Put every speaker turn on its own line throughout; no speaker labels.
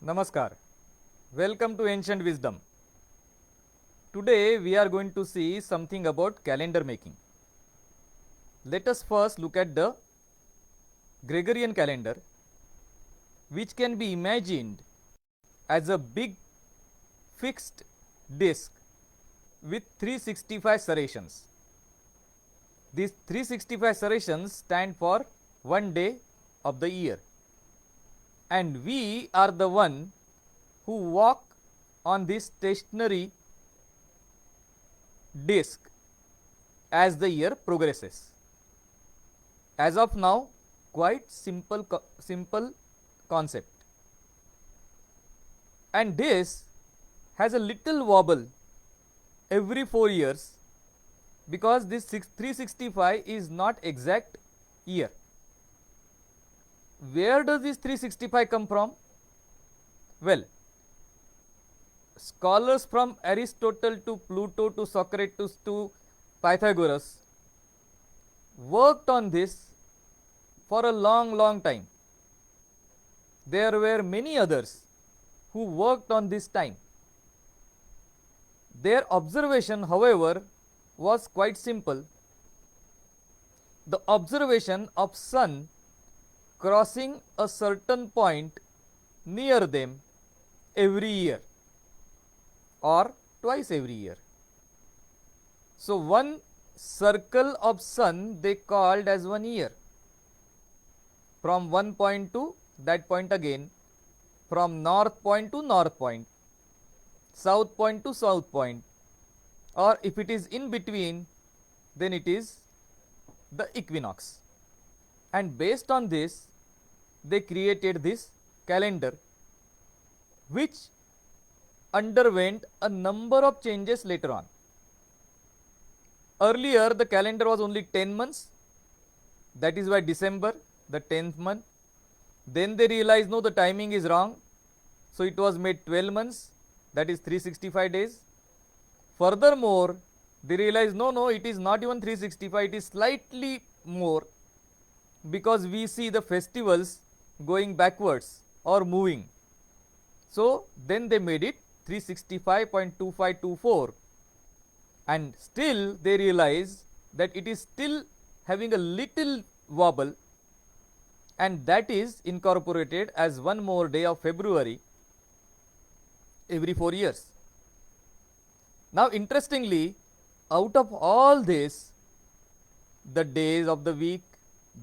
Namaskar. Welcome to Ancient Wisdom. Today we are going to see something about calendar making. Let us first look at the Gregorian calendar, which can be imagined as a big fixed disk with 365 serrations. These 365 serrations stand for one day of the year, and we are the one who walk on this stationary disk as the year progresses. As of now, quite simple concept, and this has a little wobble every 4 years because this 365 is not exact year. Where does this 365 come from? Well, scholars from Aristotle to Plato to Socrates to Pythagoras worked on this for a long time. There were many others who worked on this time. Their observation, however, was quite simple. The observation of sun crossing a certain point near them every year or twice every year. So one circle of sun they called as 1 year. From one point to that point again, from north point to north point, south point to south point, or if it is in between, then it is the equinox. And based on this, they created this calendar, which underwent a number of changes later on. Earlier, the calendar was only 10 months, that is why December, the 10th month. Then they realized, no, the timing is wrong, so it was made 12 months, that is 365 days. Furthermore, they realized, no, it is not even 365, it is slightly more, because we see the festivals going backwards or moving. So then they made it 365.2524, and still they realize that it is still having a little wobble, and that is incorporated as one more day of February every 4 years. Now interestingly, out of all this, the days of the week,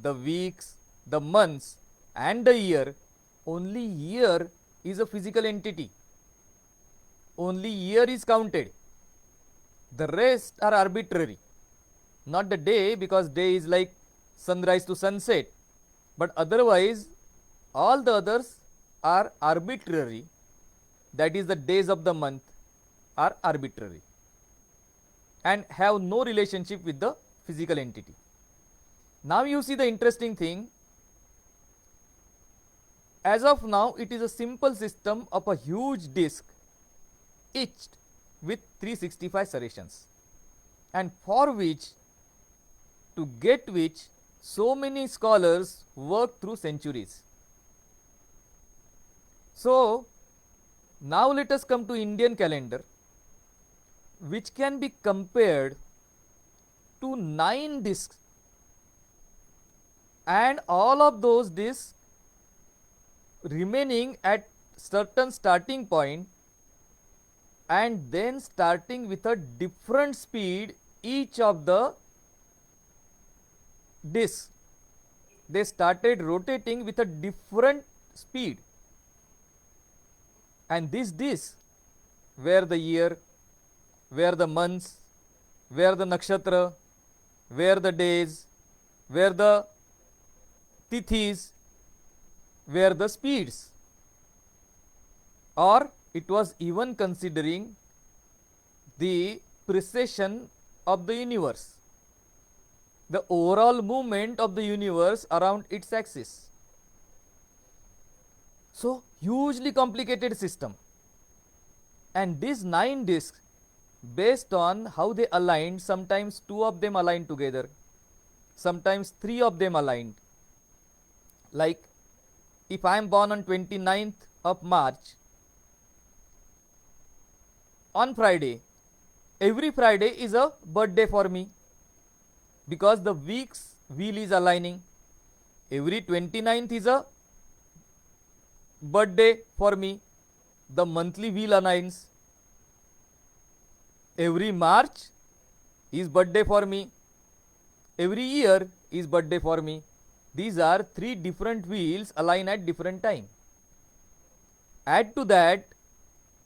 the weeks, the months and the year, only year is a physical entity. Only year is counted. The rest are arbitrary. Not the day, because day is like sunrise to sunset, but otherwise all the others are arbitrary. That is, the days of the month are arbitrary and have no relationship with the physical entity. Now you see the interesting thing. As of now, it is a simple system of a huge disk etched with 365 serrations, and for which, to get which, so many scholars worked through centuries. So now let us come to Indian calendar, which can be compared to 9 disks, and all of those disks remaining at certain starting point, and then starting with a different speed. Each of the disks, they started rotating with a different speed, and these disks were the year, were the months, were the nakshatra, were the days, were the tithis, were the speeds, or it was even considering the precession of the universe, the overall movement of the universe around its axis. So hugely complicated system, and these 9 disks, based on how they aligned, sometimes 2 of them aligned together, sometimes 3 of them aligned. Like if I am born on 29th of March, on Friday, every Friday is a birthday for me because the week's wheel is aligning. Every 29th is a birthday for me, the monthly wheel aligns. Every March is birthday for me, every year is birthday for me. These are three different wheels align at different time. Add to that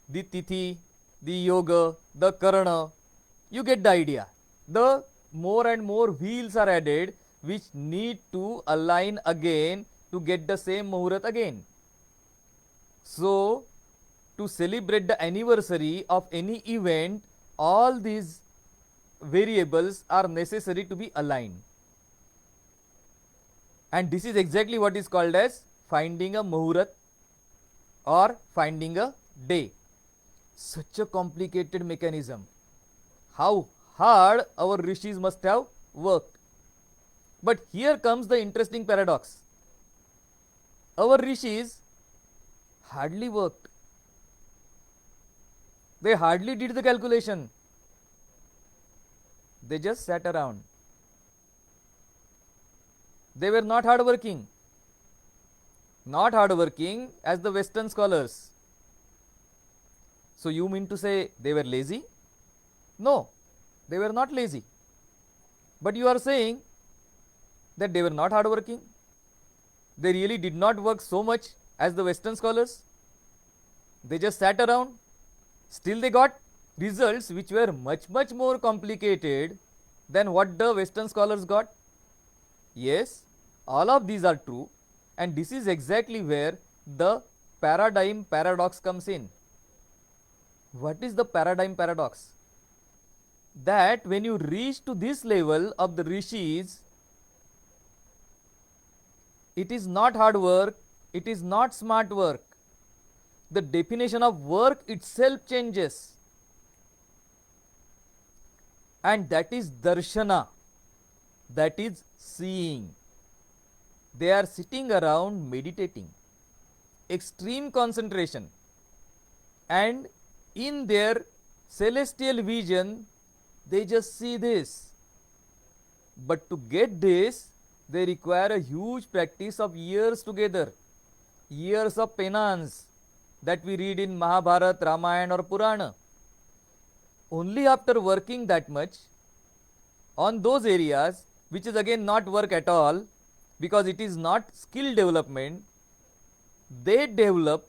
the tithi, the yoga, the karana, you get the idea. The more and more wheels are added which need to align again to get the same muhurat again. So, to celebrate the anniversary of any event, all these variables are necessary to be aligned. And this is exactly what is called as finding a muhurat or finding a day. Such a complicated mechanism. How hard our rishis must have worked. But here comes the interesting paradox. Our rishis hardly worked. They hardly did the calculation. They just sat around. They were not hardworking. Not hardworking as the Western scholars. So you mean to say they were lazy? No, they were not lazy. But you are saying that they were not hardworking. They really did not work so much as the Western scholars. They just sat around. Still they got results which were much more complicated than what the Western scholars got. Yes, all of these are true, and this is exactly where the paradigm paradox comes in. What is the paradigm paradox? That when you reach to this level of the rishis, it is not hard work, it is not smart work. The definition of work itself changes. And that is darshana, that is seeing. They are sitting around meditating, extreme concentration, and in their celestial vision, they just see this. But to get this, they require a huge practice of years together, years of penance that we read in Mahabharata, Ramayana or Purana. Only after working that much on those areas, which is again not work at all because it is not skill development, they develop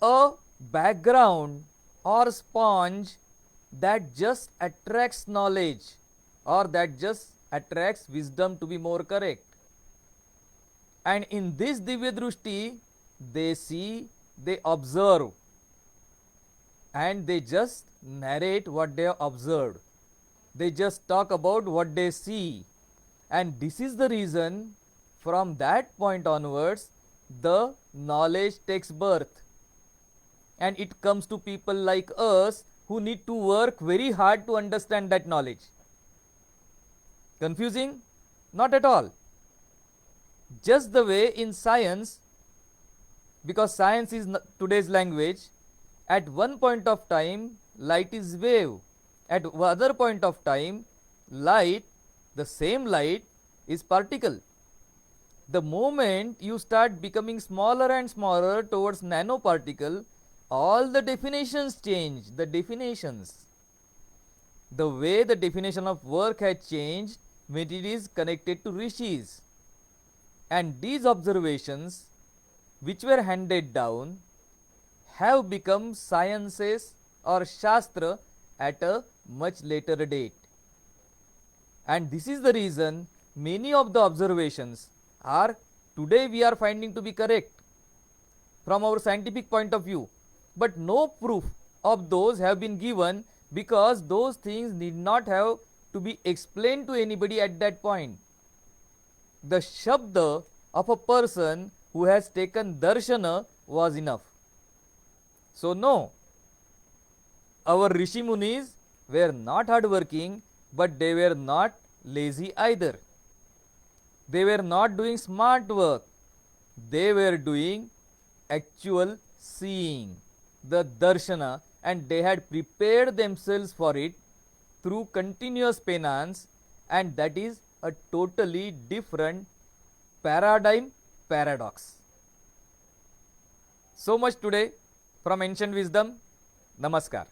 a background or sponge that just attracts knowledge or that just attracts wisdom, to be more correct. And in this Divya Drushti, they see, they observe, and they just narrate what they have observed. They just talk about what they see. And this is the reason from that point onwards, the knowledge takes birth. And it comes to people like us who need to work very hard to understand that knowledge. Confusing? Not at all. Just the way in science, because science is today's language, at one point of time light is wave, at other point of time light, the same light, is particle. The moment you start becoming smaller and smaller towards nanoparticle, all the definitions change. The definitions, the way the definition of work has changed when it is connected to rishis. And these observations which were handed down have become sciences or shastra at a much later date. And this is the reason many of the observations are today we are finding to be correct from our scientific point of view, but no proof of those have been given because those things need not have to be explained to anybody at that point. The shabda of a person who has taken darshana was enough. So no, our Rishi Munis were not hardworking, but they were not lazy either. They were not doing smart work. They were doing actual seeing, the darshana, and they had prepared themselves for it through continuous penance, and that is a totally different paradigm paradox. So much today from Ancient Wisdom. Namaskar.